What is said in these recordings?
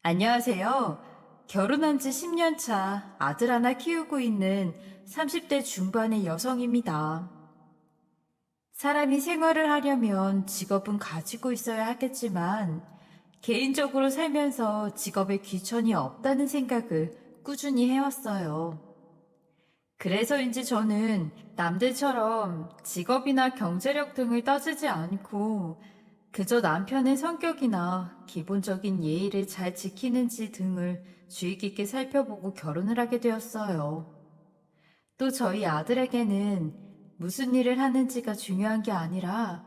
안녕하세요. 결혼한 지 10년 차 아들 하나 키우고 있는 30대 중반의 여성입니다. 사람이 생활을 하려면 직업은 가지고 있어야 하겠지만 개인적으로 살면서 직업에 귀천이 없다는 생각을 꾸준히 해왔어요. 그래서인지 저는 남들처럼 직업이나 경제력 등을 따지지 않고 그저 남편의 성격이나 기본적인 예의를 잘 지키는지 등을 주의 깊게 살펴보고 결혼을 하게 되었어요. 또 저희 아들에게는 무슨 일을 하는지가 중요한 게 아니라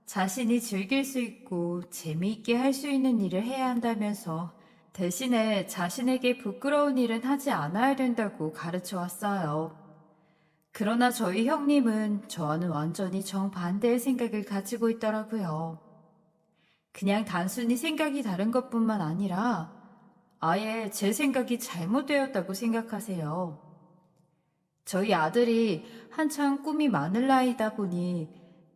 자신이 즐길 수 있고 재미있게 할 수 있는 일을 해야 한다면서 대신에 자신에게 부끄러운 일은 하지 않아야 된다고 가르쳐 왔어요. 그러나 저희 형님은 저와는 완전히 정반대의 생각을 가지고 있더라고요. 그냥 단순히 생각이 다른 것뿐만 아니라 아예 제 생각이 잘못되었다고 생각하세요. 저희 아들이 한창 꿈이 많을 나이다 보니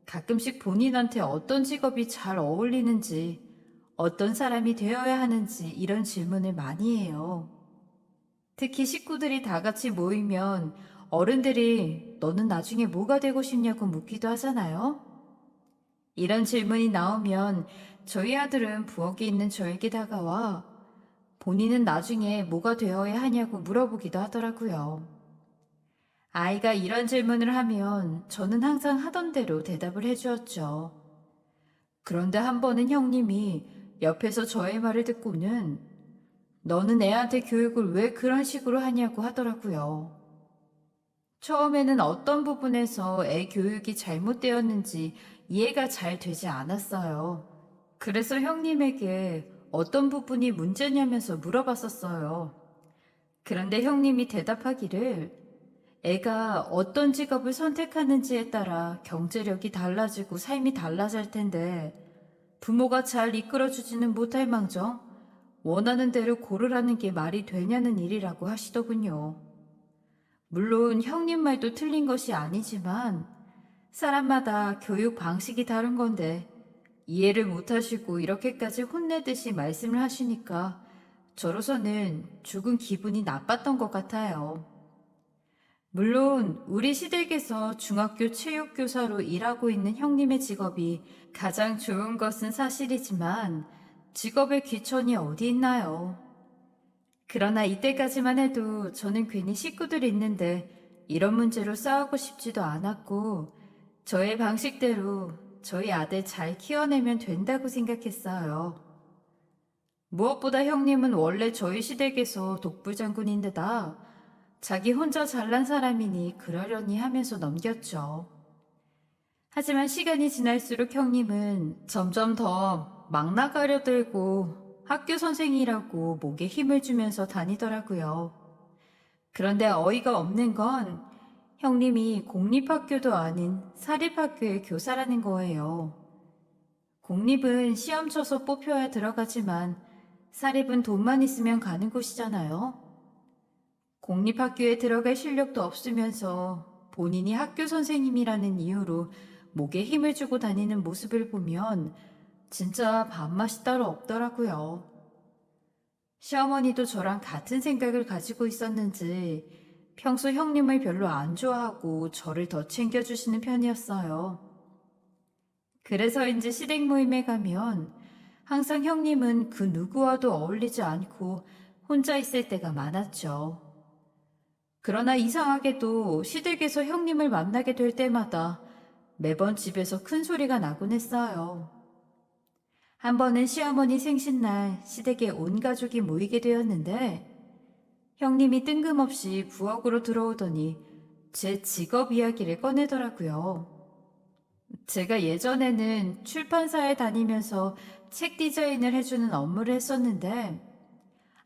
가끔씩 본인한테 어떤 직업이 잘 어울리는지, 어떤 사람이 되어야 하는지 이런 질문을 많이 해요. 특히 식구들이 다 같이 모이면 어른들이 너는 나중에 뭐가 되고 싶냐고 묻기도 하잖아요. 이런 질문이 나오면 저희 아들은 부엌에 있는 저에게 다가와 본인은 나중에 뭐가 되어야 하냐고 물어보기도 하더라고요. 아이가 이런 질문을 하면 저는 항상 하던 대로 대답을 해주었죠. 그런데 한 번은 형님이 옆에서 저의 말을 듣고는 너는 애한테 교육을 왜 그런 식으로 하냐고 하더라고요. 처음에는 어떤 부분에서 애 교육이 잘못되었는지 이해가 잘 되지 않았어요. 그래서 형님에게 어떤 부분이 문제냐면서 물어봤었어요. 그런데 형님이 대답하기를 애가 어떤 직업을 선택하는지에 따라 경제력이 달라지고 삶이 달라질 텐데 부모가 잘 이끌어주지는 못할 망정 원하는 대로 고르라는 게 말이 되냐는 일이라고 하시더군요. 물론 형님 말도 틀린 것이 아니지만 사람마다 교육 방식이 다른 건데 이해를 못하시고 이렇게까지 혼내듯이 말씀을 하시니까 저로서는 조금 기분이 나빴던 것 같아요. 물론 우리 시댁에서 중학교 체육교사로 일하고 있는 형님의 직업이 가장 좋은 것은 사실이지만 직업의 귀천이 어디 있나요? 그러나 이때까지만 해도 저는 괜히 식구들이 있는데 이런 문제로 싸우고 싶지도 않았고 저의 방식대로 저희 아들 잘 키워내면 된다고 생각했어요. 무엇보다 형님은 원래 저희 시댁에서 독불장군인데다 자기 혼자 잘난 사람이니 그러려니 하면서 넘겼죠. 하지만 시간이 지날수록 형님은 점점 더 막 나가려 들고 학교 선생이라고 목에 힘을 주면서 다니더라고요. 그런데 어이가 없는 건 형님이 공립학교도 아닌 사립학교의 교사라는 거예요. 공립은 시험 쳐서 뽑혀야 들어가지만 사립은 돈만 있으면 가는 곳이잖아요. 공립학교에 들어갈 실력도 없으면서 본인이 학교 선생님이라는 이유로 목에 힘을 주고 다니는 모습을 보면 진짜 밥맛이 따로 없더라고요. 시어머니도 저랑 같은 생각을 가지고 있었는지 평소 형님을 별로 안 좋아하고 저를 더 챙겨주시는 편이었어요. 그래서인지 시댁 모임에 가면 항상 형님은 그 누구와도 어울리지 않고 혼자 있을 때가 많았죠. 그러나 이상하게도 시댁에서 형님을 만나게 될 때마다 매번 집에서 큰 소리가 나곤 했어요. 한 번은 시어머니 생신날 시댁에 온 가족이 모이게 되었는데 형님이 뜬금없이 부엌으로 들어오더니 제 직업 이야기를 꺼내더라고요. 제가 예전에는 출판사에 다니면서 책 디자인을 해주는 업무를 했었는데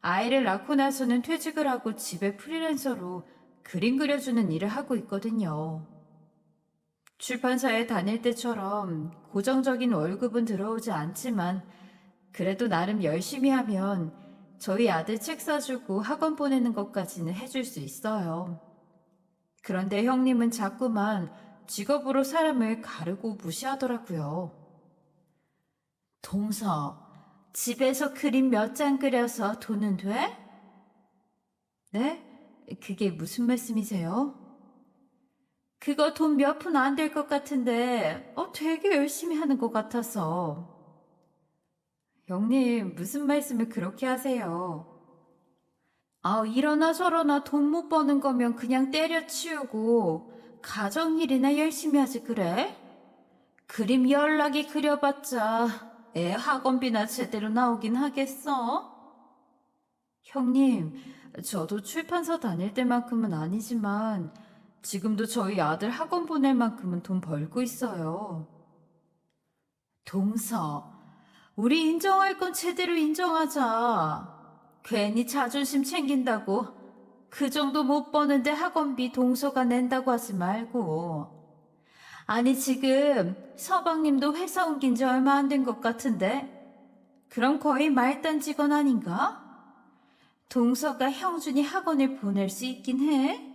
아이를 낳고 나서는 퇴직을 하고 집에 프리랜서로 그림 그려주는 일을 하고 있거든요. 출판사에 다닐 때처럼 고정적인 월급은 들어오지 않지만 그래도 나름 열심히 하면 저희 아들 책 사주고 학원 보내는 것까지는 해줄 수 있어요. 그런데 형님은 자꾸만 직업으로 사람을 가르고 무시하더라고요. 동서, 집에서 그림 몇 장 그려서 돈은 돼? 네? 그게 무슨 말씀이세요? 그거 돈 몇 푼 안 될 것 같은데, 되게 열심히 하는 것 같아서. 형님, 무슨 말씀을 그렇게 하세요? 이러나 저러나 돈 못 버는 거면 그냥 때려치우고, 가정일이나 열심히 하지, 그래? 그림 연락이 그려봤자, 애 학원비나 제대로 나오긴 하겠어? 형님, 저도 출판사 다닐 때만큼은 아니지만, 지금도 저희 아들 학원 보낼 만큼은 돈 벌고 있어요. 동서, 우리 인정할 건 제대로 인정하자. 괜히 자존심 챙긴다고 그 정도 못 버는데 학원비 동서가 낸다고 하지 말고. 아니 지금 서방님도 회사 옮긴 지 얼마 안 된 것 같은데 그럼 거의 말단 직원 아닌가? 동서가 형준이 학원을 보낼 수 있긴 해?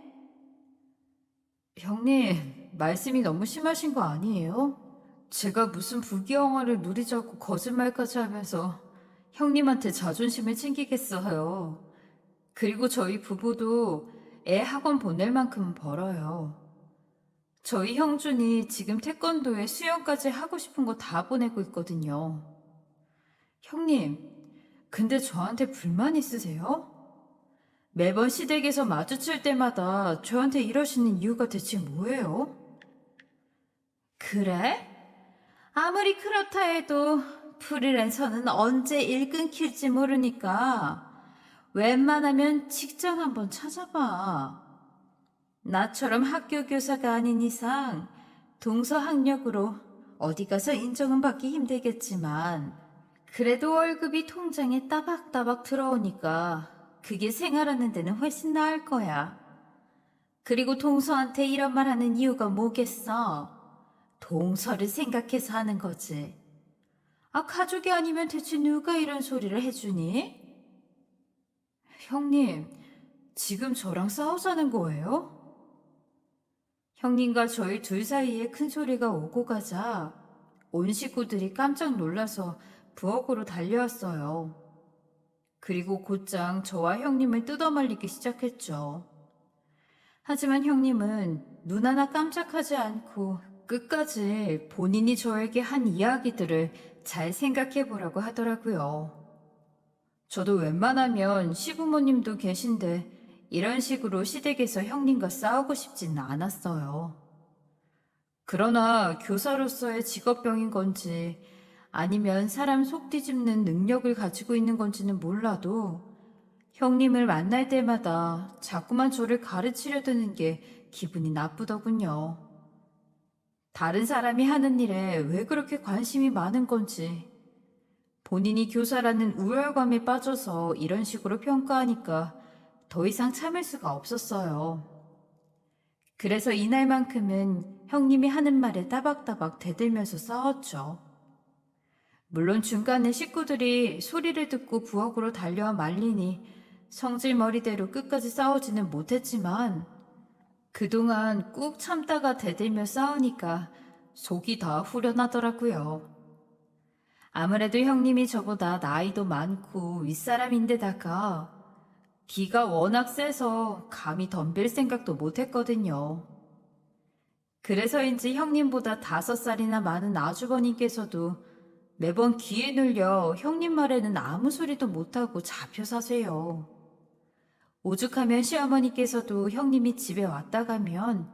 형님, 말씀이 너무 심하신 거 아니에요? 제가 무슨 부귀영화를 누리자고 거짓말까지 하면서 형님한테 자존심을 챙기겠어요. 그리고 저희 부부도 애 학원 보낼 만큼은 벌어요. 저희 형준이 지금 태권도에 수영까지 하고 싶은 거 다 보내고 있거든요. 형님, 근데 저한테 불만 있으세요? 매번 시댁에서 마주칠 때마다 저한테 이러시는 이유가 대체 뭐예요? 그래? 아무리 그렇다 해도 프리랜서는 언제 일 끊길지 모르니까 웬만하면 직장 한번 찾아봐. 나처럼 학교 교사가 아닌 이상 동서학력으로 어디 가서 인정은 받기 힘들겠지만 그래도 월급이 통장에 따박따박 들어오니까 그게 생활하는 데는 훨씬 나을 거야. 그리고 동서한테 이런 말 하는 이유가 뭐겠어? 동서를 생각해서 하는 거지. 가족이 아니면 대체 누가 이런 소리를 해주니? 형님, 지금 저랑 싸우자는 거예요? 형님과 저희 둘 사이에 큰 소리가 오고 가자 온 식구들이 깜짝 놀라서 부엌으로 달려왔어요. 그리고 곧장 저와 형님을 뜯어말리기 시작했죠. 하지만 형님은 눈 하나 깜짝하지 않고 끝까지 본인이 저에게 한 이야기들을 잘 생각해 보라고 하더라고요. 저도 웬만하면 시부모님도 계신데 이런 식으로 시댁에서 형님과 싸우고 싶지는 않았어요. 그러나 교사로서의 직업병인 건지 아니면 사람 속 뒤집는 능력을 가지고 있는 건지는 몰라도 형님을 만날 때마다 자꾸만 저를 가르치려 드는 게 기분이 나쁘더군요. 다른 사람이 하는 일에 왜 그렇게 관심이 많은 건지 본인이 교사라는 우월감에 빠져서 이런 식으로 평가하니까 더 이상 참을 수가 없었어요. 그래서 이날만큼은 형님이 하는 말에 따박따박 대들면서 싸웠죠. 물론 중간에 식구들이 소리를 듣고 부엌으로 달려와 말리니 성질머리대로 끝까지 싸우지는 못했지만 그동안 꾹 참다가 대들며 싸우니까 속이 다 후련하더라고요. 아무래도 형님이 저보다 나이도 많고 윗사람인데다가 기가 워낙 세서 감히 덤빌 생각도 못했거든요. 그래서인지 형님보다 5살이나 많은 아주버님께서도 매번 귀에 눌려 형님 말에는 아무 소리도 못하고 잡혀 사세요. 오죽하면 시어머니께서도 형님이 집에 왔다 가면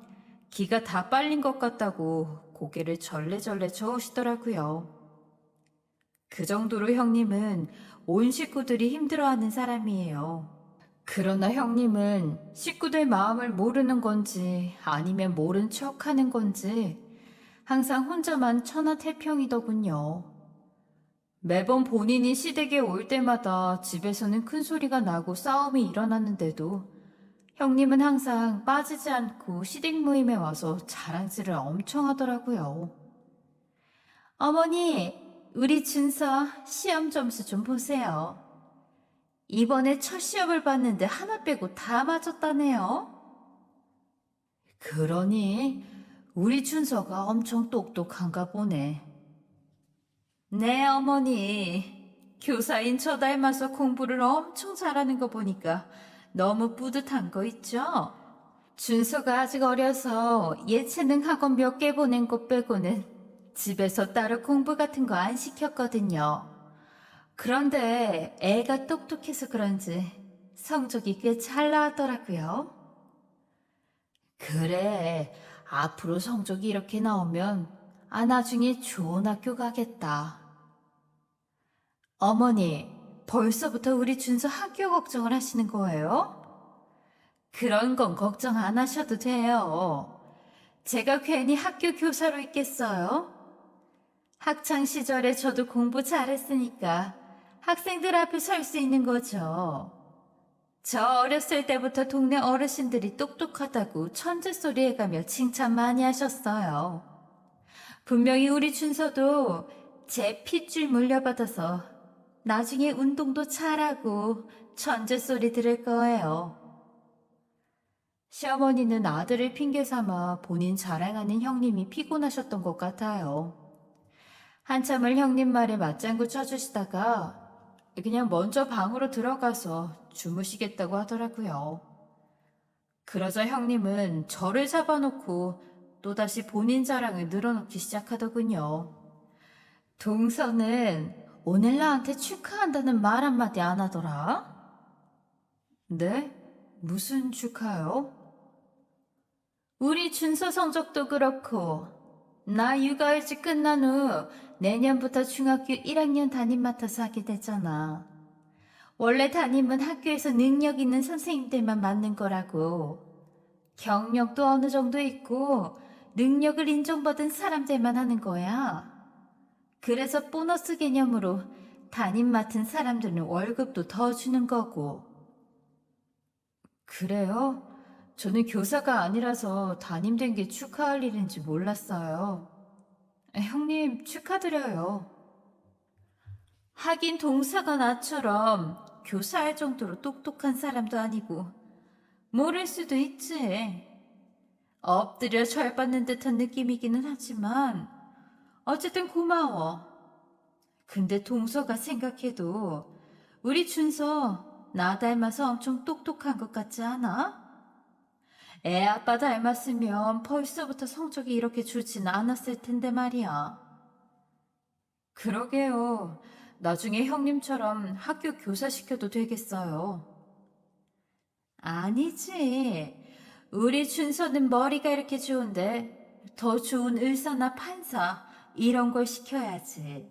기가 다 빨린 것 같다고 고개를 절레절레 저으시더라고요. 그 정도로 형님은 온 식구들이 힘들어하는 사람이에요. 그러나 형님은 식구들 마음을 모르는 건지 아니면 모른 척 하는 건지 항상 혼자만 천하태평이더군요. 매번 본인이 시댁에 올 때마다 집에서는 큰 소리가 나고 싸움이 일어났는데도 형님은 항상 빠지지 않고 시댁 모임에 와서 자랑질을 엄청 하더라고요. 어머니, 우리 준서 시험 점수 좀 보세요. 이번에 첫 시험을 봤는데 하나 빼고 다 맞았다네요. 그러니 우리 준서가 엄청 똑똑한가 보네. 네, 어머니. 교사인 저 닮아서 공부를 엄청 잘하는 거 보니까 너무 뿌듯한 거 있죠? 준서가 아직 어려서 예체능 학원 몇 개 보낸 것 빼고는 집에서 따로 공부 같은 거 안 시켰거든요. 그런데 애가 똑똑해서 그런지 성적이 꽤 잘 나왔더라고요. 그래, 앞으로 성적이 이렇게 나오면 나중에 좋은 학교 가겠다. 어머니, 벌써부터 우리 준서 학교 걱정을 하시는 거예요? 그런 건 걱정 안 하셔도 돼요. 제가 괜히 학교 교사로 있겠어요? 학창 시절에 저도 공부 잘했으니까 학생들 앞에 설 수 있는 거죠. 저 어렸을 때부터 동네 어르신들이 똑똑하다고 천재 소리 해가며 칭찬 많이 하셨어요. 분명히 우리 준서도 제 핏줄 물려받아서 나중에 운동도 잘하고 천재 소리 들을 거예요. 시어머니는 아들을 핑계 삼아 본인 자랑하는 형님이 피곤하셨던 것 같아요. 한참을 형님 말에 맞장구 쳐주시다가 그냥 먼저 방으로 들어가서 주무시겠다고 하더라고요. 그러자 형님은 저를 잡아놓고 또다시 본인 자랑을 늘어놓기 시작하더군요. 동서는 오늘 나한테 축하한다는 말 한마디 안 하더라? 네? 무슨 축하요? 우리 준서 성적도 그렇고 나 육아휴직 끝난 후 내년부터 중학교 1학년 담임 맡아서 하게 되잖아. 원래 담임은 학교에서 능력 있는 선생님들만 맡는 거라고. 경력도 어느 정도 있고 능력을 인정받은 사람들만 하는 거야. 그래서 보너스 개념으로 담임 맡은 사람들은 월급도 더 주는 거고. 그래요? 저는 교사가 아니라서 담임된 게 축하할 일인지 몰랐어요. 형님, 축하드려요. 하긴 동사가 나처럼 교사할 정도로 똑똑한 사람도 아니고 모를 수도 있지. 엎드려 절 받는 듯한 느낌이기는 하지만 어쨌든 고마워. 근데 동서가 생각해도 우리 준서 나 닮아서 엄청 똑똑한 것 같지 않아? 애 아빠 닮았으면 벌써부터 성적이 이렇게 좋진 않았을 텐데 말이야. 그러게요. 나중에 형님처럼 학교 교사 시켜도 되겠어요. 아니지. 우리 준서는 머리가 이렇게 좋은데 더 좋은 의사나 판사 이런 걸 시켜야지.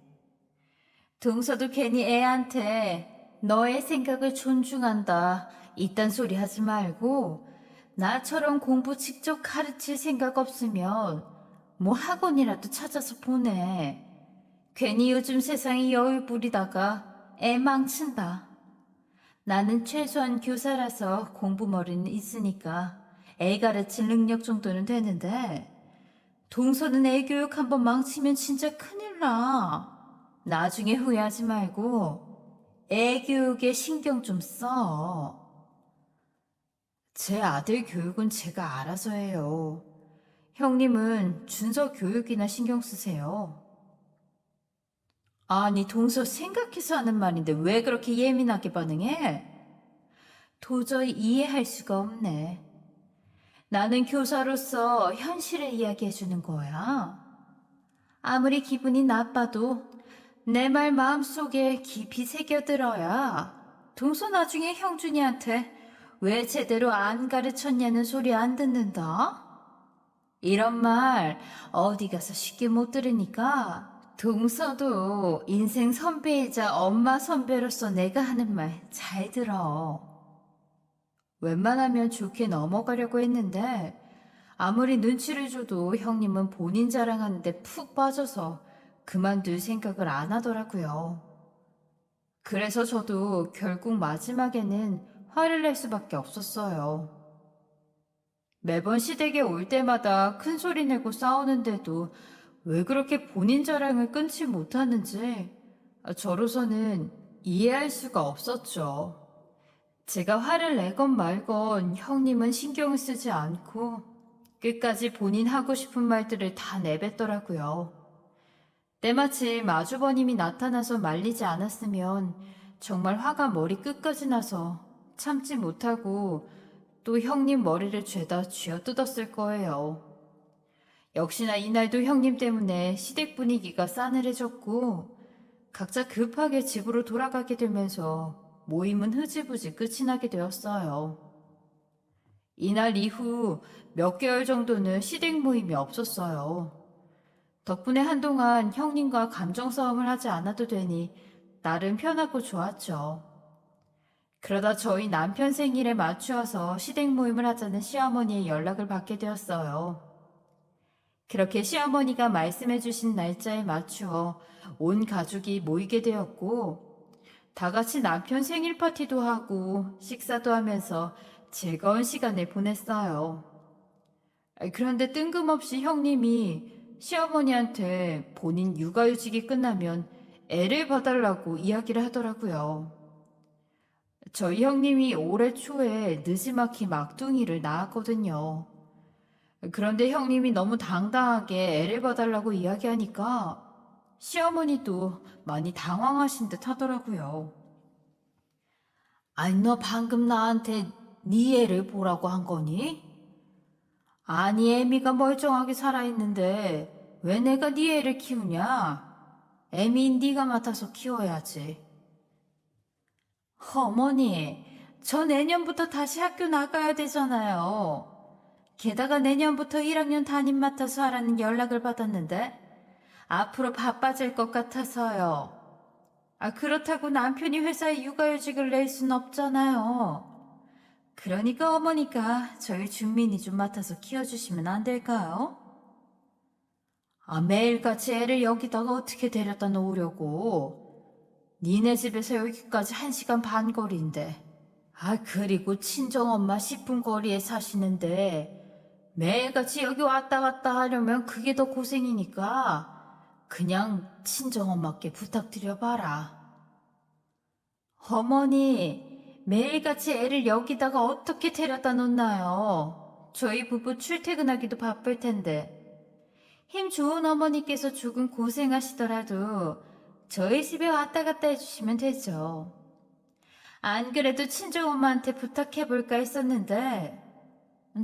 동서도 괜히 애한테 너의 생각을 존중한다 이딴 소리 하지 말고 나처럼 공부 직접 가르칠 생각 없으면 뭐 학원이라도 찾아서 보내. 괜히 요즘 세상이 여유 부리다가 애 망친다. 나는 최소한 교사라서 공부머리는 있으니까 애 가르칠 능력 정도는 되는데 동서는 애 교육 한번 망치면 진짜 큰일 나. 나중에 후회하지 말고 애 교육에 신경 좀 써. 제 아들 교육은 제가 알아서 해요. 형님은 준서 교육이나 신경 쓰세요. 아니, 동서 생각해서 하는 말인데 왜 그렇게 예민하게 반응해? 도저히 이해할 수가 없네. 나는 교사로서 현실을 이야기해 주는 거야. 아무리 기분이 나빠도 내 말 마음속에 깊이 새겨들어야 동서 나중에 형준이한테 왜 제대로 안 가르쳤냐는 소리 안 듣는다? 이런 말 어디 가서 쉽게 못 들으니까 동서도 인생 선배이자 엄마 선배로서 내가 하는 말 잘 들어. 웬만하면 좋게 넘어가려고 했는데 아무리 눈치를 줘도 형님은 본인 자랑하는데 푹 빠져서 그만둘 생각을 안 하더라고요. 그래서 저도 결국 마지막에는 화를 낼 수밖에 없었어요. 매번 시댁에 올 때마다 큰 소리 내고 싸우는데도 왜 그렇게 본인 자랑을 끊지 못하는지 저로서는 이해할 수가 없었죠. 제가 화를 내건 말건 형님은 신경을 쓰지 않고 끝까지 본인 하고 싶은 말들을 다 내뱉더라고요. 때마침 아주버님이 나타나서 말리지 않았으면 정말 화가 머리 끝까지 나서 참지 못하고 또 형님 머리를 죄다 쥐어뜯었을 거예요. 역시나 이날도 형님 때문에 시댁 분위기가 싸늘해졌고 각자 급하게 집으로 돌아가게 되면서 모임은 흐지부지 끝이 나게 되었어요. 이날 이후 몇 개월 정도는 시댁 모임이 없었어요. 덕분에 한동안 형님과 감정 싸움을 하지 않아도 되니 나름 편하고 좋았죠. 그러다 저희 남편 생일에 맞추어서 시댁 모임을 하자는 시어머니의 연락을 받게 되었어요. 그렇게 시어머니가 말씀해주신 날짜에 맞추어 온 가족이 모이게 되었고, 다 같이 남편 생일 파티도 하고 식사도 하면서 즐거운 시간을 보냈어요. 그런데 뜬금없이 형님이 시어머니한테 본인 육아휴직이 끝나면 애를 봐달라고 이야기를 하더라고요. 저희 형님이 올해 초에 느지막이 막둥이를 낳았거든요. 그런데 형님이 너무 당당하게 애를 봐달라고 이야기하니까 시어머니도 많이 당황하신 듯 하더라고요. 아니, 너 방금 나한테 네 애를 보라고 한 거니? 아니, 애미가 멀쩡하게 살아있는데 왜 내가 네 애를 키우냐? 애미인 네가 맡아서 키워야지. 어머니, 저 내년부터 다시 학교 나가야 되잖아요. 게다가 내년부터 1학년 담임 맡아서 하라는 연락을 받았는데 앞으로 바빠질 것 같아서요. 그렇다고 남편이 회사에 육아휴직을 낼 순 없잖아요. 그러니까 어머니가 저희 준민이 좀 맡아서 키워주시면 안 될까요? 매일같이 애를 여기다가 어떻게 데려다 놓으려고. 니네 집에서 여기까지 1시간 반 거리인데. 그리고 친정엄마 10분 거리에 사시는데 매일같이 여기 왔다 갔다 하려면 그게 더 고생이니까 그냥 친정엄마께 부탁드려봐라. 어머니, 매일같이 애를 여기다가 어떻게 데려다 놓나요? 저희 부부 출퇴근하기도 바쁠 텐데. 힘 좋은 어머니께서 조금 고생하시더라도 저희 집에 왔다 갔다 해주시면 되죠. 안 그래도 친정엄마한테 부탁해볼까 했었는데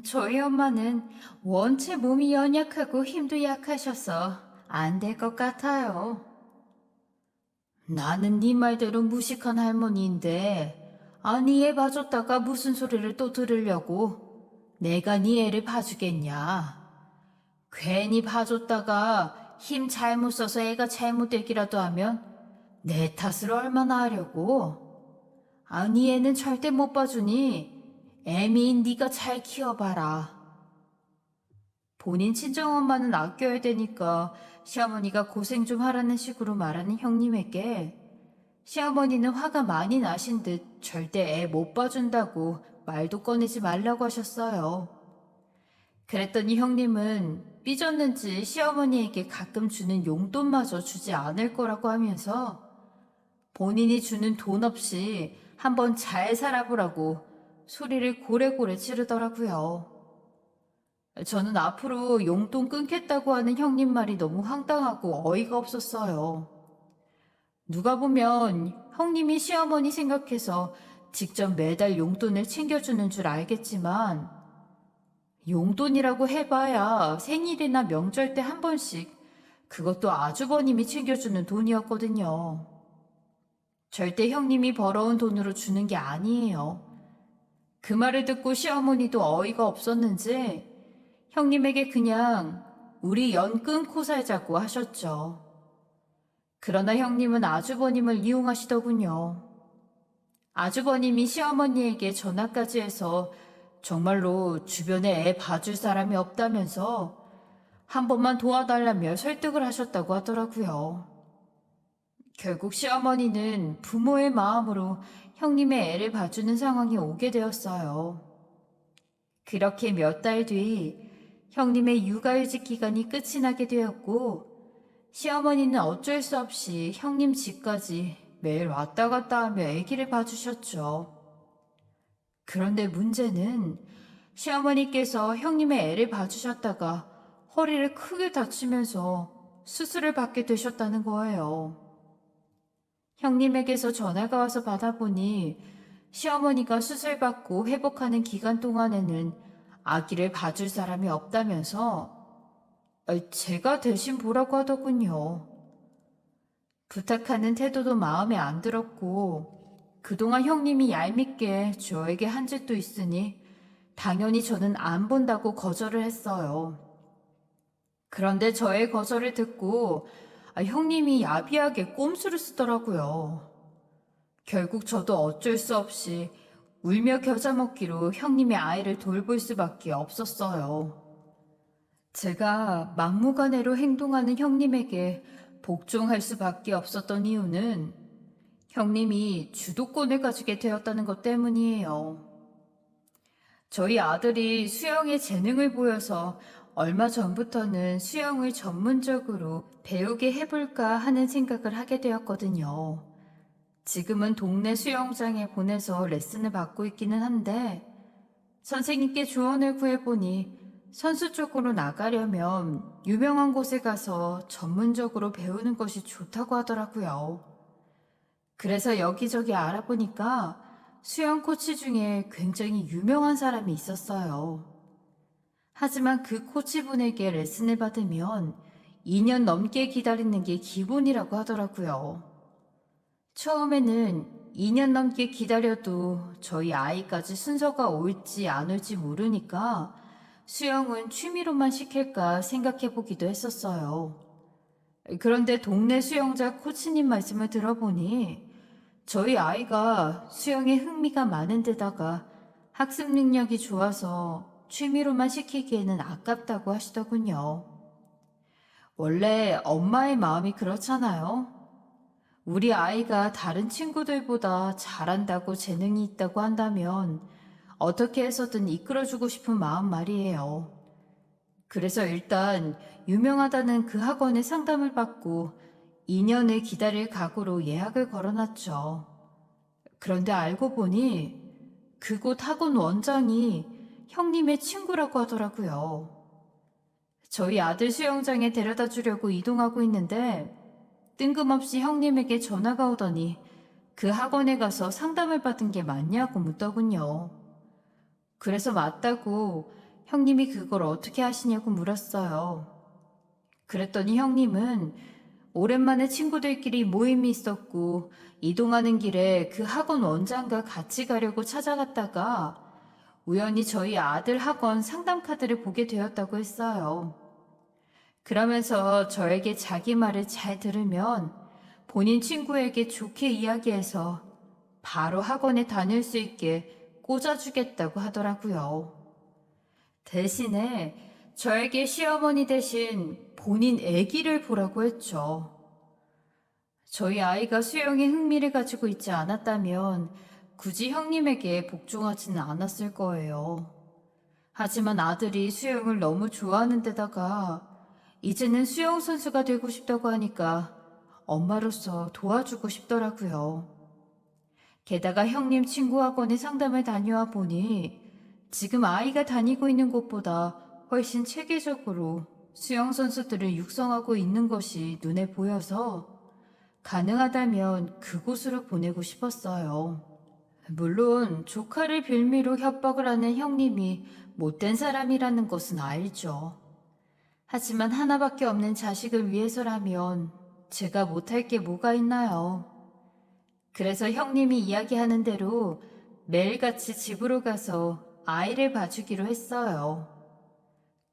저희 엄마는 원체 몸이 연약하고 힘도 약하셔서 안 될 것 같아요. 나는 네 말대로 무식한 할머니인데 아니 얘 봐줬다가 무슨 소리를 또 들으려고 내가 네 애를 봐주겠냐. 괜히 봐줬다가 힘 잘못 써서 애가 잘못되기라도 하면 내 탓을 얼마나 하려고. 아니 애는 절대 못 봐주니 애미인 네가 잘 키워봐라. 본인 친정엄마는 아껴야 되니까 시어머니가 고생 좀 하라는 식으로 말하는 형님에게 시어머니는 화가 많이 나신 듯 절대 애 못 봐준다고 말도 꺼내지 말라고 하셨어요. 그랬더니 형님은 삐졌는지 시어머니에게 가끔 주는 용돈마저 주지 않을 거라고 하면서 본인이 주는 돈 없이 한번 잘 살아보라고 소리를 고래고래 지르더라고요. 저는 앞으로 용돈 끊겠다고 하는 형님 말이 너무 황당하고 어이가 없었어요. 누가 보면 형님이 시어머니 생각해서 직접 매달 용돈을 챙겨주는 줄 알겠지만 용돈이라고 해봐야 생일이나 명절 때 한 번씩 그것도 아주버님이 챙겨주는 돈이었거든요. 절대 형님이 벌어온 돈으로 주는 게 아니에요. 그 말을 듣고 시어머니도 어이가 없었는지 형님에게 그냥 우리 연 끊고 살자고 하셨죠. 그러나 형님은 아주버님을 이용하시더군요. 아주버님이 시어머니에게 전화까지 해서 정말로 주변에 애 봐줄 사람이 없다면서 한 번만 도와달라며 설득을 하셨다고 하더라고요. 결국 시어머니는 부모의 마음으로 형님의 애를 봐주는 상황이 오게 되었어요. 그렇게 몇 달 뒤 형님의 육아휴직 기간이 끝이 나게 되었고 시어머니는 어쩔 수 없이 형님 집까지 매일 왔다 갔다 하며 아기를 봐주셨죠. 그런데 문제는 시어머니께서 형님의 애를 봐주셨다가 허리를 크게 다치면서 수술을 받게 되셨다는 거예요. 형님에게서 전화가 와서 받아보니 시어머니가 수술받고 회복하는 기간 동안에는 아기를 봐줄 사람이 없다면서 제가 대신 보라고 하더군요. 부탁하는 태도도 마음에 안 들었고 그동안 형님이 얄밉게 저에게 한 짓도 있으니 당연히 저는 안 본다고 거절을 했어요. 그런데 저의 거절을 듣고 형님이 야비하게 꼼수를 쓰더라고요. 결국 저도 어쩔 수 없이 울며 겨자 먹기로 형님의 아이를 돌볼 수밖에 없었어요. 제가 막무가내로 행동하는 형님에게 복종할 수밖에 없었던 이유는 형님이 주도권을 가지게 되었다는 것 때문이에요. 저희 아들이 수영에 재능을 보여서 얼마 전부터는 수영을 전문적으로 배우게 해볼까 하는 생각을 하게 되었거든요. 지금은 동네 수영장에 보내서 레슨을 받고 있기는 한데 선생님께 조언을 구해보니 선수 쪽으로 나가려면 유명한 곳에 가서 전문적으로 배우는 것이 좋다고 하더라고요. 그래서 여기저기 알아보니까 수영 코치 중에 굉장히 유명한 사람이 있었어요. 하지만 그 코치분에게 레슨을 받으면 2년 넘게 기다리는 게 기본이라고 하더라고요. 처음에는 2년 넘게 기다려도 저희 아이까지 순서가 올지 안 올지 모르니까 수영은 취미로만 시킬까 생각해 보기도 했었어요. 그런데 동네 수영장 코치님 말씀을 들어보니 저희 아이가 수영에 흥미가 많은 데다가 학습 능력이 좋아서 취미로만 시키기에는 아깝다고 하시더군요. 원래 엄마의 마음이 그렇잖아요. 우리 아이가 다른 친구들보다 잘한다고 재능이 있다고 한다면 어떻게 해서든 이끌어주고 싶은 마음 말이에요. 그래서 일단 유명하다는 그 학원에 상담을 받고 2년을 기다릴 각오로 예약을 걸어놨죠. 그런데 알고 보니 그곳 학원 원장이 형님의 친구라고 하더라고요. 저희 아들 수영장에 데려다 주려고 이동하고 있는데 뜬금없이 형님에게 전화가 오더니 그 학원에 가서 상담을 받은 게 맞냐고 묻더군요. 그래서 맞다고 형님이 그걸 어떻게 하시냐고 물었어요. 그랬더니 형님은 오랜만에 친구들끼리 모임이 있었고 이동하는 길에 그 학원 원장과 같이 가려고 찾아갔다가 우연히 저희 아들 학원 상담 카드를 보게 되었다고 했어요. 그러면서 저에게 자기 말을 잘 들으면 본인 친구에게 좋게 이야기해서 바로 학원에 다닐 수 있게 꽂아주겠다고 하더라고요. 대신에 저에게 시어머니 대신 본인 아기를 보라고 했죠. 저희 아이가 수영에 흥미를 가지고 있지 않았다면 굳이 형님에게 복종하지는 않았을 거예요. 하지만 아들이 수영을 너무 좋아하는 데다가 이제는 수영 선수가 되고 싶다고 하니까 엄마로서 도와주고 싶더라고요. 게다가 형님 친구 학원에 상담을 다녀와 보니 지금 아이가 다니고 있는 곳보다 훨씬 체계적으로 수영 선수들을 육성하고 있는 것이 눈에 보여서 가능하다면 그곳으로 보내고 싶었어요. 물론 조카를 빌미로 협박을 하는 형님이 못된 사람이라는 것은 알죠. 하지만 하나밖에 없는 자식을 위해서라면 제가 못할 게 뭐가 있나요? 그래서 형님이 이야기하는 대로 매일같이 집으로 가서 아이를 봐주기로 했어요.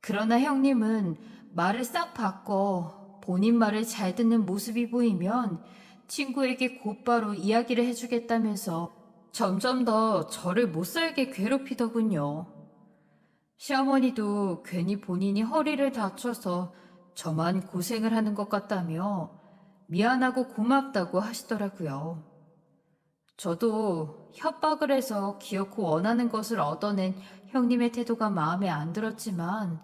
그러나 형님은 말을 싹 바꿔 본인 말을 잘 듣는 모습이 보이면 친구에게 곧바로 이야기를 해주겠다면서 점점 더 저를 못살게 괴롭히더군요. 시어머니도 괜히 본인이 허리를 다쳐서 저만 고생을 하는 것 같다며 미안하고 고맙다고 하시더라고요. 저도 협박을 해서 기어코 원하는 것을 얻어낸 형님의 태도가 마음에 안 들었지만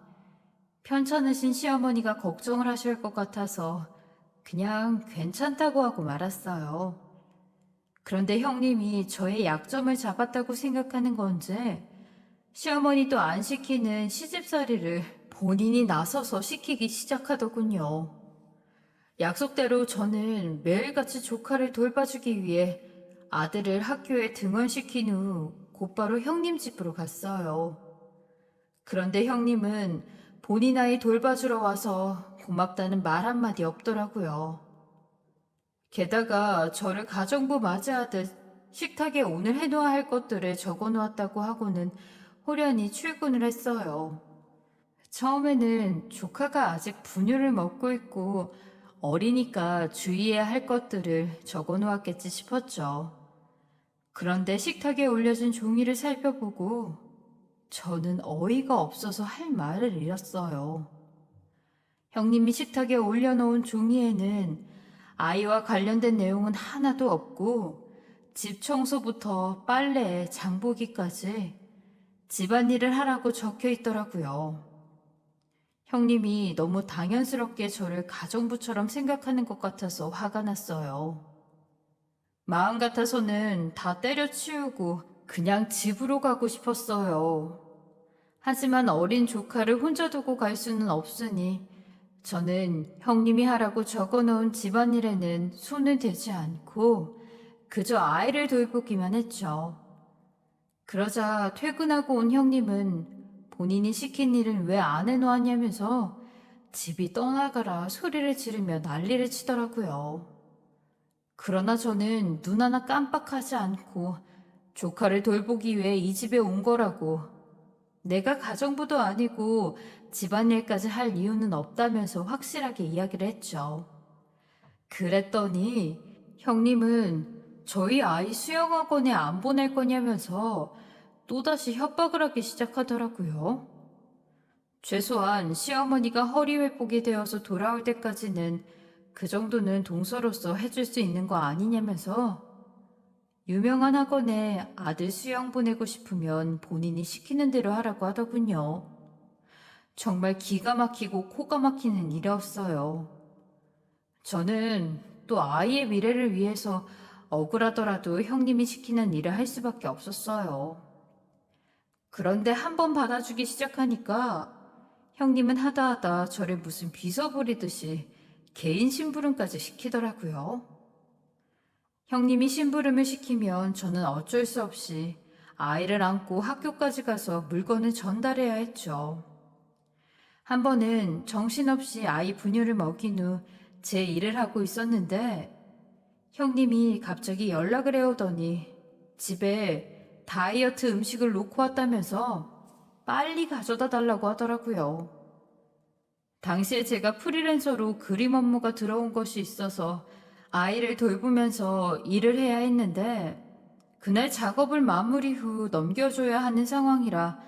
편찮으신 시어머니가 걱정을 하실 것 같아서 그냥 괜찮다고 하고 말았어요. 그런데 형님이 저의 약점을 잡았다고 생각하는 건지 시어머니도 안 시키는 시집살이를 본인이 나서서 시키기 시작하더군요. 약속대로 저는 매일같이 조카를 돌봐주기 위해 아들을 학교에 등원시킨 후 곧바로 형님 집으로 갔어요. 그런데 형님은 본인 아이 돌봐주러 와서 고맙다는 말 한마디 없더라고요. 게다가 저를 가정부 맞이하듯 식탁에 오늘 해놓아야 할 것들을 적어놓았다고 하고는 호련히 출근을 했어요. 처음에는 조카가 아직 분유를 먹고 있고 어리니까 주의해야 할 것들을 적어놓았겠지 싶었죠. 그런데 식탁에 올려진 종이를 살펴보고 저는 어이가 없어서 할 말을 잃었어요. 형님이 식탁에 올려놓은 종이에는 아이와 관련된 내용은 하나도 없고 집 청소부터 빨래, 장보기까지 집안일을 하라고 적혀 있더라고요. 형님이 너무 당연스럽게 저를 가정부처럼 생각하는 것 같아서 화가 났어요. 마음 같아서는 다 때려치우고 그냥 집으로 가고 싶었어요. 하지만 어린 조카를 혼자 두고 갈 수는 없으니 저는 형님이 하라고 적어놓은 집안일에는 손을 대지 않고 그저 아이를 돌보기만 했죠. 그러자 퇴근하고 온 형님은 본인이 시킨 일을 왜 안 해놓았냐면서 집이 떠나가라 소리를 지르며 난리를 치더라고요. 그러나 저는 눈 하나 깜빡하지 않고 조카를 돌보기 위해 이 집에 온 거라고, 내가 가정부도 아니고 집안일까지 할 이유는 없다면서 확실하게 이야기를 했죠. 그랬더니 형님은 저희 아이 수영학원에 안 보낼 거냐면서 또다시 협박을 하기 시작하더라고요. 최소한 시어머니가 허리 회복이 되어서 돌아올 때까지는 그 정도는 동서로서 해줄 수 있는 거 아니냐면서 유명한 학원에 아들 수영 보내고 싶으면 본인이 시키는 대로 하라고 하더군요. 정말 기가 막히고 코가 막히는 일이었어요. 저는 또 아이의 미래를 위해서 억울하더라도 형님이 시키는 일을 할 수밖에 없었어요. 그런데 한 번 받아주기 시작하니까 형님은 하다하다 저를 무슨 비서 부리듯이 개인 심부름까지 시키더라고요. 형님이 심부름을 시키면 저는 어쩔 수 없이 아이를 안고 학교까지 가서 물건을 전달해야 했죠. 한 번은 정신없이 아이 분유를 먹인 후 제 일을 하고 있었는데 형님이 갑자기 연락을 해오더니 집에 다이어트 음식을 놓고 왔다면서 빨리 가져다 달라고 하더라고요. 당시에 제가 프리랜서로 그림 업무가 들어온 것이 있어서 아이를 돌보면서 일을 해야 했는데 그날 작업을 마무리 후 넘겨줘야 하는 상황이라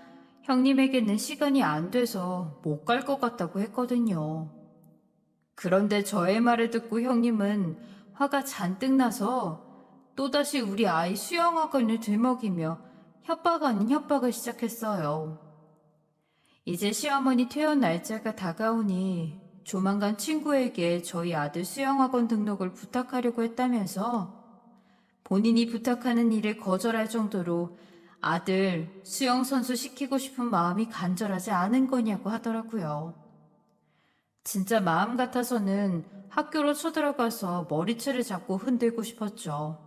형님에게는 시간이 안 돼서 못 갈 것 같다고 했거든요. 그런데 저의 말을 듣고 형님은 화가 잔뜩 나서 또다시 우리 아이 수영학원을 들먹이며 협박 아닌 협박을 시작했어요. 이제 시어머니 퇴원 날짜가 다가오니 조만간 친구에게 저희 아들 수영학원 등록을 부탁하려고 했다면서 본인이 부탁하는 일을 거절할 정도로 아들 수영선수 시키고 싶은 마음이 간절하지 않은 거냐고 하더라고요. 진짜 마음 같아서는 학교로 쳐들어가서 머리채를 잡고 흔들고 싶었죠.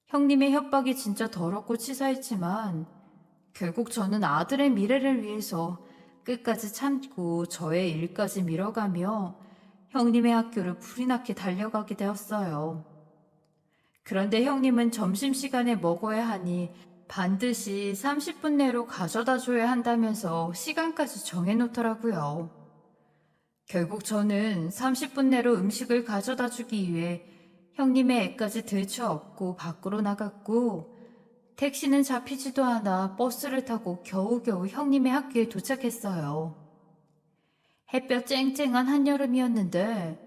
형님의 협박이 진짜 더럽고 치사했지만 결국 저는 아들의 미래를 위해서 끝까지 참고 저의 일까지 밀어가며 형님의 학교를 불이 나게 달려가게 되었어요. 그런데 형님은 점심시간에 먹어야 하니 반드시 30분 내로 가져다 줘야 한다면서 시간까지 정해놓더라고요. 결국 저는 30분 내로 음식을 가져다 주기 위해 형님의 애까지 들쳐업고 밖으로 나갔고 택시는 잡히지도 않아 버스를 타고 겨우겨우 형님의 학교에 도착했어요. 햇볕 쨍쨍한 한여름이었는데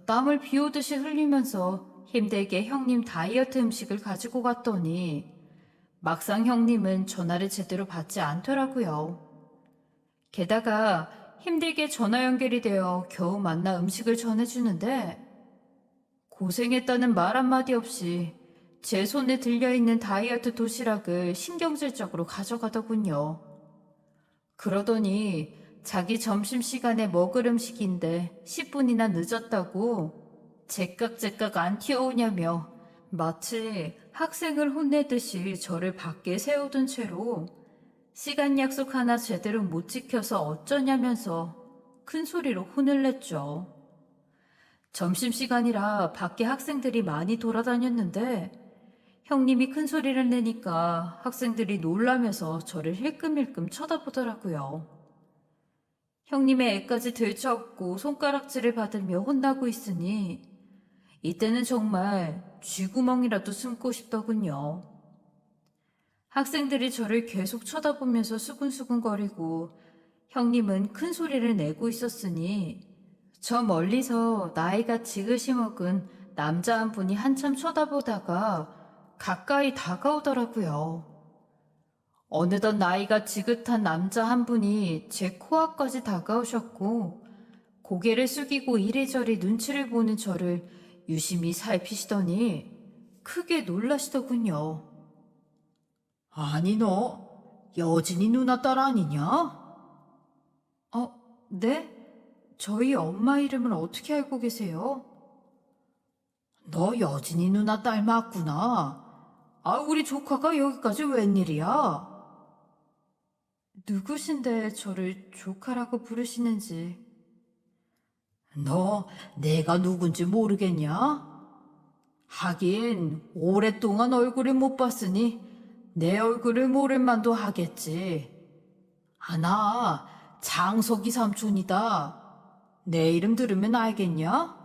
땀을 비오듯이 흘리면서 힘들게 형님 다이어트 음식을 가지고 갔더니 막상 형님은 전화를 제대로 받지 않더라고요. 게다가 힘들게 전화 연결이 되어 겨우 만나 음식을 전해주는데 고생했다는 말 한마디 없이 제 손에 들려있는 다이어트 도시락을 신경질적으로 가져가더군요. 그러더니 자기 점심시간에 먹을 음식인데 10분이나 늦었다고 제깍제깍 안 튀어오냐며 마치 학생을 혼내듯이 저를 밖에 세우던 채로 시간 약속 하나 제대로 못 지켜서 어쩌냐면서 큰 소리로 혼을 냈죠. 점심시간이라 밖에 학생들이 많이 돌아다녔는데 형님이 큰 소리를 내니까 학생들이 놀라면서 저를 힐끔힐끔 쳐다보더라고요. 형님의 애까지 들쳐업고 손가락질을 받으며 혼나고 있으니 이때는 정말 쥐구멍이라도 숨고 싶더군요. 학생들이 저를 계속 쳐다보면서 수근수근거리고 형님은 큰 소리를 내고 있었으니 저 멀리서 나이가 지그시 먹은 남자 한 분이 한참 쳐다보다가 가까이 다가오더라고요. 어느덧 나이가 지긋한 남자 한 분이 제 코앞까지 다가오셨고 고개를 숙이고 이리저리 눈치를 보는 저를 유심히 살피시더니 크게 놀라시더군요. 아니 너 여진이 누나 딸 아니냐? 네? 저희 엄마 이름을 어떻게 알고 계세요? 너 여진이 누나 딸 맞구나. 우리 조카가 여기까지 웬일이야? 누구신데 저를 조카라고 부르시는지. 너 내가 누군지 모르겠냐? 하긴 오랫동안 얼굴을 못 봤으니 내 얼굴을 모를만도 하겠지. 나 장석이 삼촌이다. 내 이름 들으면 알겠냐?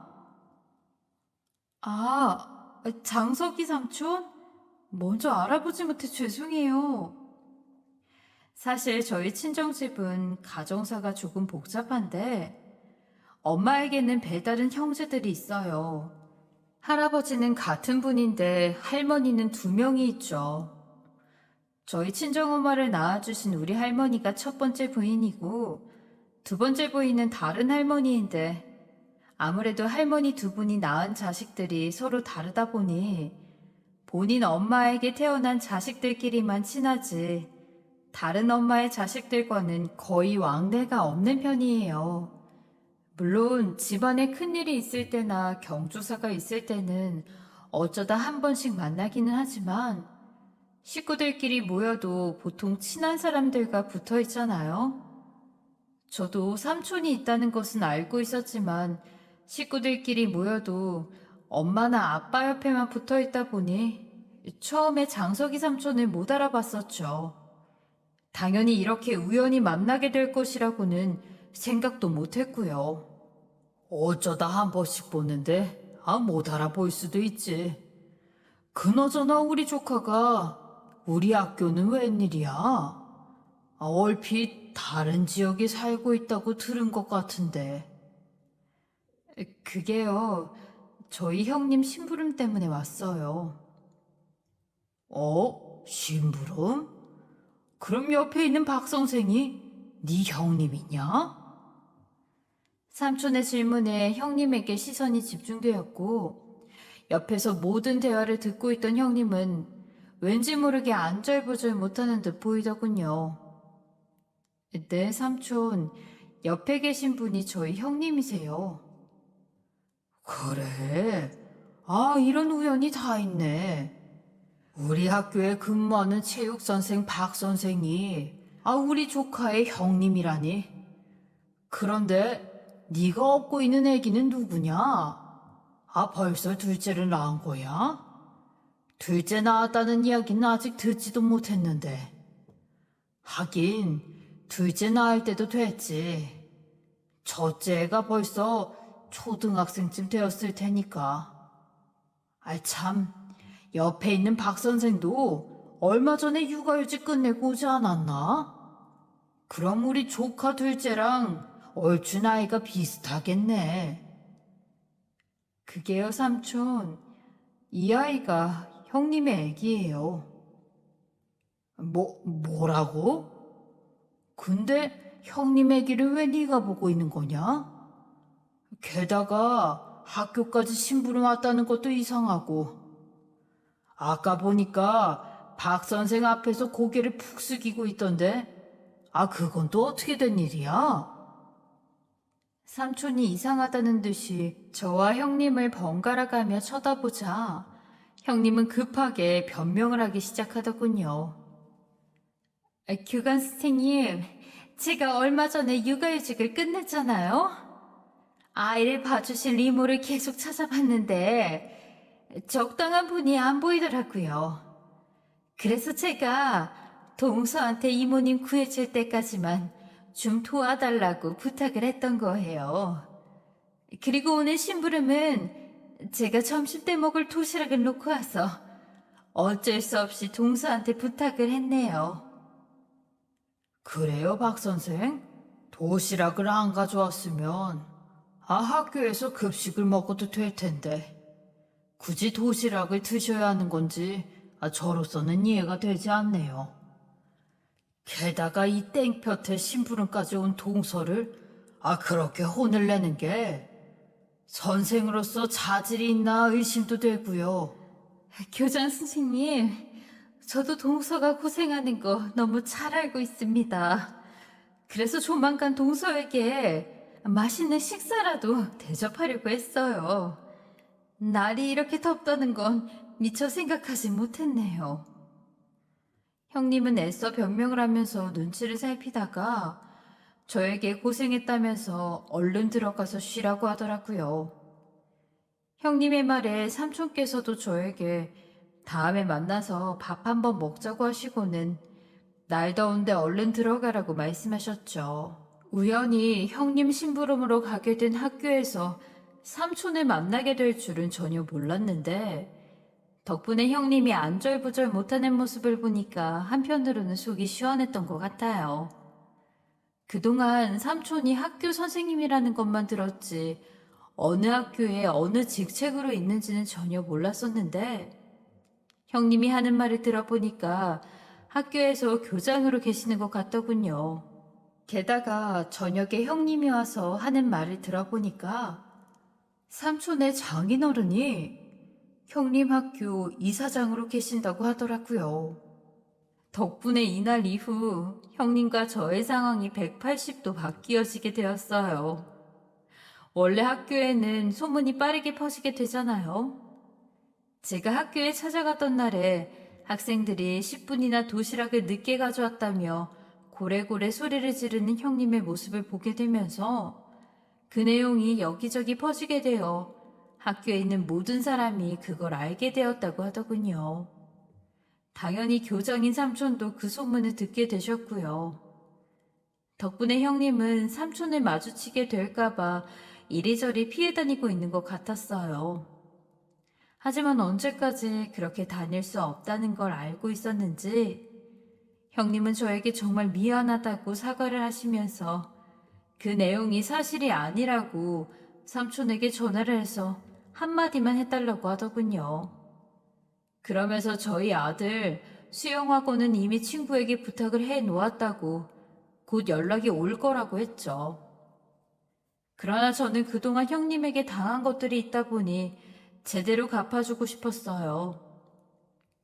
장석이 삼촌? 먼저 알아보지 못해 죄송해요. 사실 저희 친정집은 가정사가 조금 복잡한데 엄마에게는 배다른 형제들이 있어요. 할아버지는 같은 분인데 할머니는 2명이 있죠. 저희 친정엄마를 낳아주신 우리 할머니가 첫 번째 부인이고 2번째 부인은 다른 할머니인데 아무래도 할머니 2분이 낳은 자식들이 서로 다르다 보니 본인 엄마에게 태어난 자식들끼리만 친하지 다른 엄마의 자식들과는 거의 왕래가 없는 편이에요. 물론 집안에 큰일이 있을 때나 경조사가 있을 때는 어쩌다 한 번씩 만나기는 하지만 식구들끼리 모여도 보통 친한 사람들과 붙어 있잖아요. 저도 삼촌이 있다는 것은 알고 있었지만 식구들끼리 모여도 엄마나 아빠 옆에만 붙어 있다 보니 처음에 장석이 삼촌을 못 알아봤었죠. 당연히 이렇게 우연히 만나게 될 것이라고는 생각도 못했고요. 어쩌다 한 번씩 보는데 못 알아볼 수도 있지. 그나저나 우리 조카가 우리 학교는 웬일이야? 얼핏 다른 지역에 살고 있다고 들은 것 같은데. 그게요, 저희 형님 심부름 때문에 왔어요. 심부름? 그럼 옆에 있는 박 선생이 네 형님이냐? 삼촌의 질문에 형님에게 시선이 집중되었고 옆에서 모든 대화를 듣고 있던 형님은 왠지 모르게 안절부절 못하는 듯 보이더군요. 네, 삼촌. 옆에 계신 분이 저희 형님이세요. 그래? 이런 우연이 다 있네. 우리 학교에 근무하는 체육선생 박 선생이 우리 조카의 형님이라니. 그런데 네가 업고 있는 애기는 누구냐? 벌써 둘째를 낳은 거야? 둘째 낳았다는 이야기는 아직 듣지도 못했는데. 하긴 둘째 낳을 때도 됐지. 첫째가 벌써 초등학생쯤 되었을 테니까. 참, 옆에 있는 박 선생도 얼마 전에 육아휴직 끝내고 오지 않았나? 그럼 우리 조카 둘째랑 얼추 나이가 비슷하겠네. 그게요, 삼촌. 이 아이가 형님의 애기예요. 뭐라고? 근데 형님 애기를 왜 네가 보고 있는 거냐? 게다가 학교까지 심부름 왔다는 것도 이상하고. 아까 보니까 박 선생 앞에서 고개를 푹 숙이고 있던데. 그건 또 어떻게 된 일이야? 삼촌이 이상하다는 듯이 저와 형님을 번갈아 가며 쳐다보자 형님은 급하게 변명을 하기 시작하더군요. 교감 선생님, 제가 얼마 전에 육아휴직을 끝냈잖아요. 아이를 봐주실 이모를 계속 찾아봤는데 적당한 분이 안 보이더라고요. 그래서 제가 동서한테 이모님 구해줄 때까지만 좀 도와달라고 부탁을 했던 거예요. 그리고 오늘 심부름은 제가 점심때 먹을 도시락을 놓고 와서 어쩔 수 없이 동서한테 부탁을 했네요. 그래요, 박 선생? 도시락을 안 가져왔으면 학교에서 급식을 먹어도 될 텐데 굳이 도시락을 드셔야 하는 건지 저로서는 이해가 되지 않네요. 게다가 이 땡볕에 심부름까지 온 동서를 그렇게 혼을 내는 게 선생으로서 자질이 있나 의심도 되고요. 교장 선생님, 저도 동서가 고생하는 거 너무 잘 알고 있습니다. 그래서 조만간 동서에게 맛있는 식사라도 대접하려고 했어요. 날이 이렇게 덥다는 건 미처 생각하지 못했네요. 형님은 애써 변명을 하면서 눈치를 살피다가 저에게 고생했다면서 얼른 들어가서 쉬라고 하더라고요. 형님의 말에 삼촌께서도 저에게 다음에 만나서 밥 한번 먹자고 하시고는 날 더운데 얼른 들어가라고 말씀하셨죠. 우연히 형님 심부름으로 가게 된 학교에서 삼촌을 만나게 될 줄은 전혀 몰랐는데 덕분에 형님이 안절부절 못하는 모습을 보니까 한편으로는 속이 시원했던 것 같아요. 그동안 삼촌이 학교 선생님이라는 것만 들었지 어느 학교에 어느 직책으로 있는지는 전혀 몰랐었는데 형님이 하는 말을 들어보니까 학교에서 교장으로 계시는 것 같더군요. 게다가 저녁에 형님이 와서 하는 말을 들어보니까 삼촌의 장인어른이 형님 학교 이사장으로 계신다고 하더라고요. 덕분에 이날 이후 형님과 저의 상황이 180도 바뀌어지게 되었어요. 원래 학교에는 소문이 빠르게 퍼지게 되잖아요. 제가 학교에 찾아갔던 날에 학생들이 10분이나 도시락을 늦게 가져왔다며 고래고래 소리를 지르는 형님의 모습을 보게 되면서 그 내용이 여기저기 퍼지게 되어 학교에 있는 모든 사람이 그걸 알게 되었다고 하더군요. 당연히 교장인 삼촌도 그 소문을 듣게 되셨고요. 덕분에 형님은 삼촌을 마주치게 될까봐 이리저리 피해 다니고 있는 것 같았어요. 하지만 언제까지 그렇게 다닐 수 없다는 걸 알고 있었는지 형님은 저에게 정말 미안하다고 사과를 하시면서 그 내용이 사실이 아니라고 삼촌에게 전화를 해서 한마디만 해달라고 하더군요. 그러면서 저희 아들 수영학원은 이미 친구에게 부탁을 해 놓았다고 곧 연락이 올 거라고 했죠. 그러나 저는 그동안 형님에게 당한 것들이 있다 보니 제대로 갚아주고 싶었어요.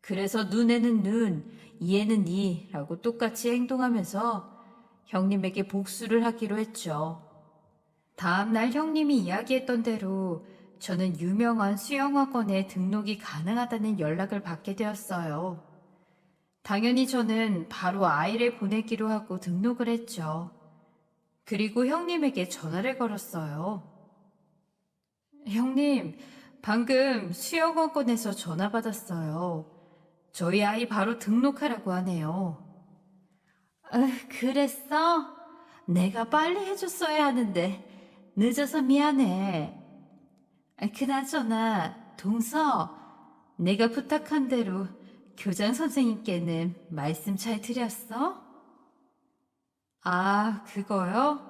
그래서 눈에는 눈, 이에는 이라고 똑같이 행동하면서 형님에게 복수를 하기로 했죠. 다음날 형님이 이야기했던 대로 저는 유명한 수영학원에 등록이 가능하다는 연락을 받게 되었어요. 당연히 저는 바로 아이를 보내기로 하고 등록을 했죠. 그리고 형님에게 전화를 걸었어요. 형님, 방금 수영학원에서 전화 받았어요. 저희 아이 바로 등록하라고 하네요. 그랬어? 내가 빨리 해줬어야 하는데 늦어서 미안해. 그나저나 동서, 내가 부탁한 대로 교장 선생님께는 말씀 잘 드렸어? 그거요?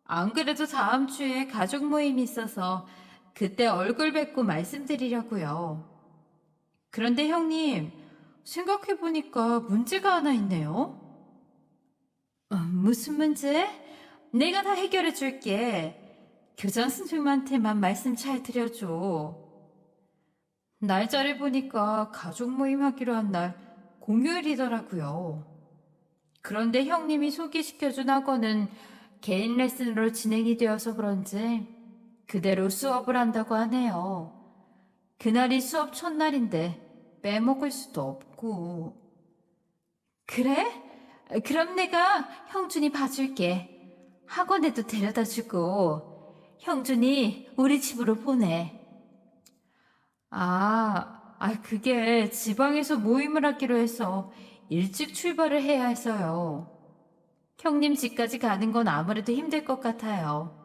안 그래도 다음 주에 가족 모임이 있어서 그때 얼굴 뵙고 말씀드리려고요. 그런데 형님, 생각해보니까 문제가 하나 있네요. 무슨 문제? 내가 다 해결해 줄게. 교장 선생님한테만 말씀 잘 드려줘. 날짜를 보니까 가족 모임 하기로 한 날 공휴일이더라고요. 그런데 형님이 소개시켜준 학원은 개인 레슨으로 진행이 되어서 그런지 그대로 수업을 한다고 하네요. 그날이 수업 첫날인데 빼먹을 수도 없고. 그래? 그럼 내가 형준이 봐줄게. 학원에도 데려다 주고 형준이 우리 집으로 보내. 그게 지방에서 모임을 하기로 해서 일찍 출발을 해야 해서요. 형님 집까지 가는 건 아무래도 힘들 것 같아요.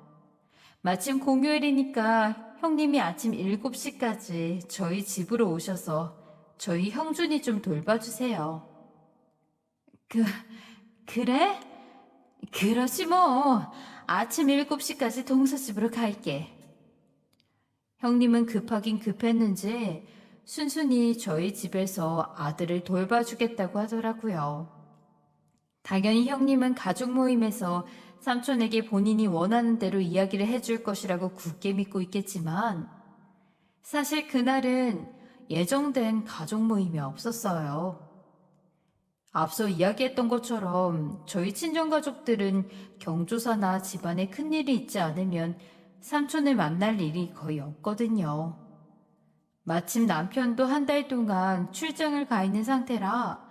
마침 공휴일이니까 형님이 아침 7시까지 저희 집으로 오셔서 저희 형준이 좀 돌봐주세요. 그, 그래? 그러지 뭐. 아침 7시까지 동서집으로 갈게. 형님은 급하긴 급했는지 순순히 저희 집에서 아들을 돌봐주겠다고 하더라고요. 당연히 형님은 가족 모임에서 삼촌에게 본인이 원하는 대로 이야기를 해줄 것이라고 굳게 믿고 있겠지만 사실 그날은 예정된 가족 모임이 없었어요. 앞서 이야기했던 것처럼 저희 친정가족들은 경조사나 집안에 큰일이 있지 않으면 삼촌을 만날 일이 거의 없거든요. 마침 남편도 한 달 동안 출장을 가 있는 상태라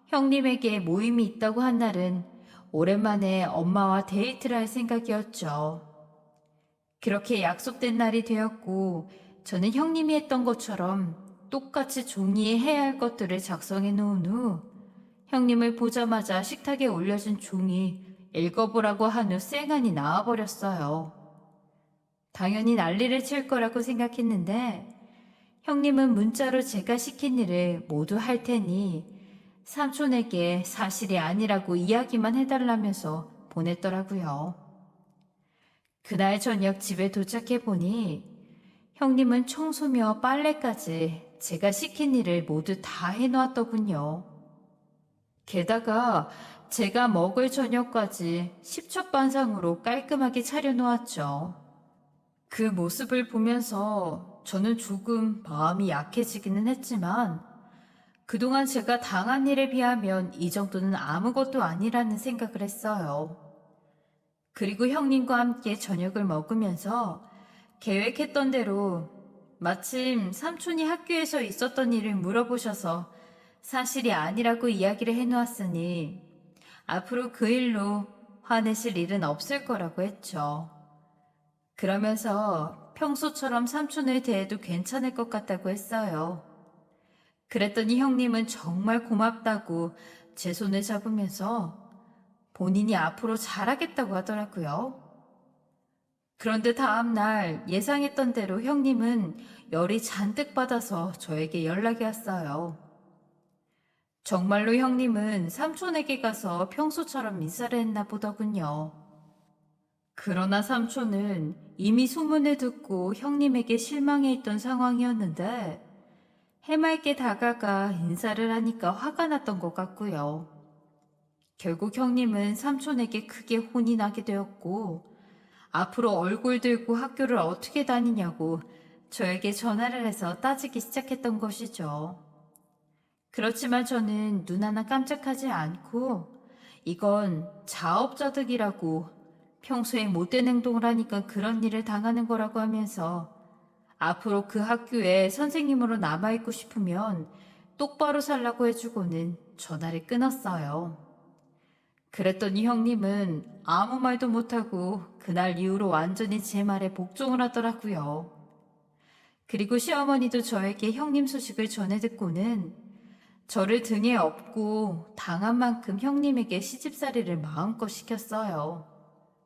형님에게 모임이 있다고 한 날은 오랜만에 엄마와 데이트를 할 생각이었죠. 그렇게 약속된 날이 되었고 저는 형님이 했던 것처럼 똑같이 종이에 해야 할 것들을 작성해 놓은 후 형님을 보자마자 식탁에 올려준 종이 읽어보라고 한 후 쌩안이 나와버렸어요. 당연히 난리를 칠 거라고 생각했는데 형님은 문자로 제가 시킨 일을 모두 할 테니 삼촌에게 사실이 아니라고 이야기만 해달라면서 보냈더라고요. 그날 저녁 집에 도착해 보니 형님은 청소며 빨래까지 제가 시킨 일을 모두 다 해놓았더군요. 게다가 제가 먹을 저녁까지 십첩반상으로 깔끔하게 차려놓았죠. 그 모습을 보면서 저는 조금 마음이 약해지기는 했지만 그동안 제가 당한 일에 비하면 이 정도는 아무것도 아니라는 생각을 했어요. 그리고 형님과 함께 저녁을 먹으면서 계획했던 대로 마침 삼촌이 학교에서 있었던 일을 물어보셔서 사실이 아니라고 이야기를 해놓았으니 앞으로 그 일로 화내실 일은 없을 거라고 했죠. 그러면서 평소처럼 삼촌에 대해도 괜찮을 것 같다고 했어요. 그랬더니 형님은 정말 고맙다고 제 손을 잡으면서 본인이 앞으로 잘하겠다고 하더라고요. 그런데 다음날 예상했던 대로 형님은 열이 잔뜩 받아서 저에게 연락이 왔어요. 정말로 형님은 삼촌에게 가서 평소처럼 인사를 했나 보더군요. 그러나 삼촌은 이미 소문을 듣고 형님에게 실망해 있던 상황이었는데 해맑게 다가가 인사를 하니까 화가 났던 것 같고요. 결국 형님은 삼촌에게 크게 혼이 나게 되었고 앞으로 얼굴 들고 학교를 어떻게 다니냐고 저에게 전화를 해서 따지기 시작했던 것이죠. 그렇지만 저는 눈 하나 깜짝하지 않고 이건 자업자득이라고 평소에 못된 행동을 하니까 그런 일을 당하는 거라고 하면서 앞으로 그 학교에 선생님으로 남아있고 싶으면 똑바로 살라고 해주고는 전화를 끊었어요. 그랬더니 형님은 아무 말도 못하고 그날 이후로 완전히 제 말에 복종을 하더라고요. 그리고 시어머니도 저에게 형님 소식을 전해 듣고는 저를 등에 업고 당한 만큼 형님에게 시집살이를 마음껏 시켰어요.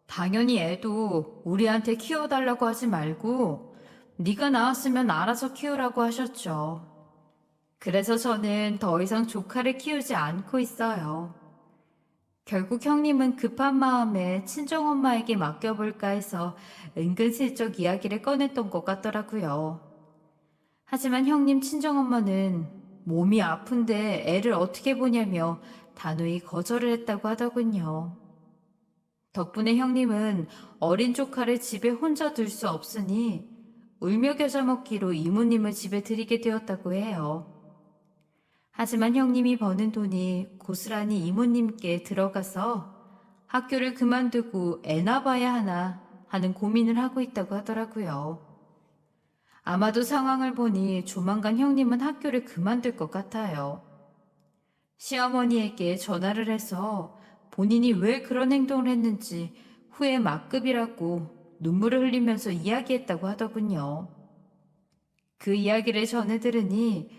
당연히 애도 우리한테 키워달라고 하지 말고 네가 낳았으면 알아서 키우라고 하셨죠. 그래서 저는 더 이상 조카를 키우지 않고 있어요. 결국 형님은 급한 마음에 친정엄마에게 맡겨볼까 해서 은근슬쩍 이야기를 꺼냈던 것 같더라고요. 하지만 형님 친정엄마는 몸이 아픈데 애를 어떻게 보냐며 단호히 거절을 했다고 하더군요. 덕분에 형님은 어린 조카를 집에 혼자 둘 수 없으니 울며 겨자 먹기로 이모님을 집에 들이게 되었다고 해요. 하지만 형님이 버는 돈이 고스란히 이모님께 들어가서 학교를 그만두고 애나 봐야 하나 하는 고민을 하고 있다고 하더라고요. 아마도 상황을 보니 조만간 형님은 학교를 그만둘 것 같아요. 시어머니에게 전화를 해서 본인이 왜 그런 행동을 했는지 후회 막급이라고 눈물을 흘리면서 이야기했다고 하더군요. 그 이야기를 전해 들으니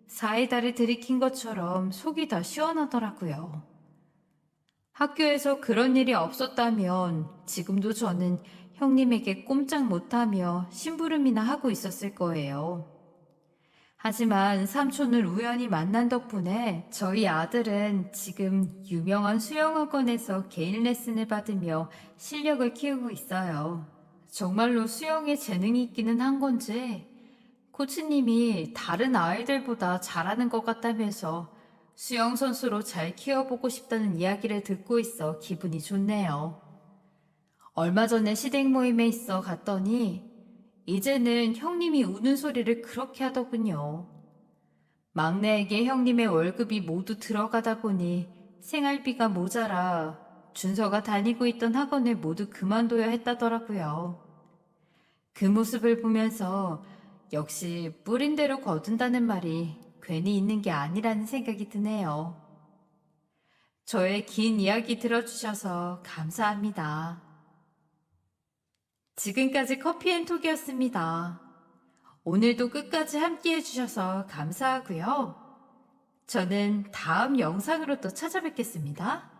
사이다를 들이킨 것처럼 속이 다 시원하더라고요. 학교에서 그런 일이 없었다면 지금도 저는 형님에게 꼼짝 못하며 심부름이나 하고 있었을 거예요. 하지만 삼촌을 우연히 만난 덕분에 저희 아들은 지금 유명한 수영학원에서 개인 레슨을 받으며 실력을 키우고 있어요. 정말로 수영에 재능이 있기는 한 건지 코치님이 다른 아이들보다 잘하는 것 같다면서 수영 선수로 잘 키워보고 싶다는 이야기를 듣고 있어 기분이 좋네요. 얼마 전에 시댁 모임에 있어 갔더니 이제는 형님이 우는 소리를 그렇게 하더군요. 막내에게 형님의 월급이 모두 들어가다 보니 생활비가 모자라 준서가 다니고 있던 학원을 모두 그만둬야 했다더라고요. 그 모습을 보면서 역시 뿌린 대로 거둔다는 말이 괜히 있는 게 아니라는 생각이 드네요. 저의 긴 이야기 들어주셔서 감사합니다. 지금까지 커피앤톡이었습니다. 오늘도 끝까지 함께 해주셔서 감사하고요. 저는 다음 영상으로 또 찾아뵙겠습니다.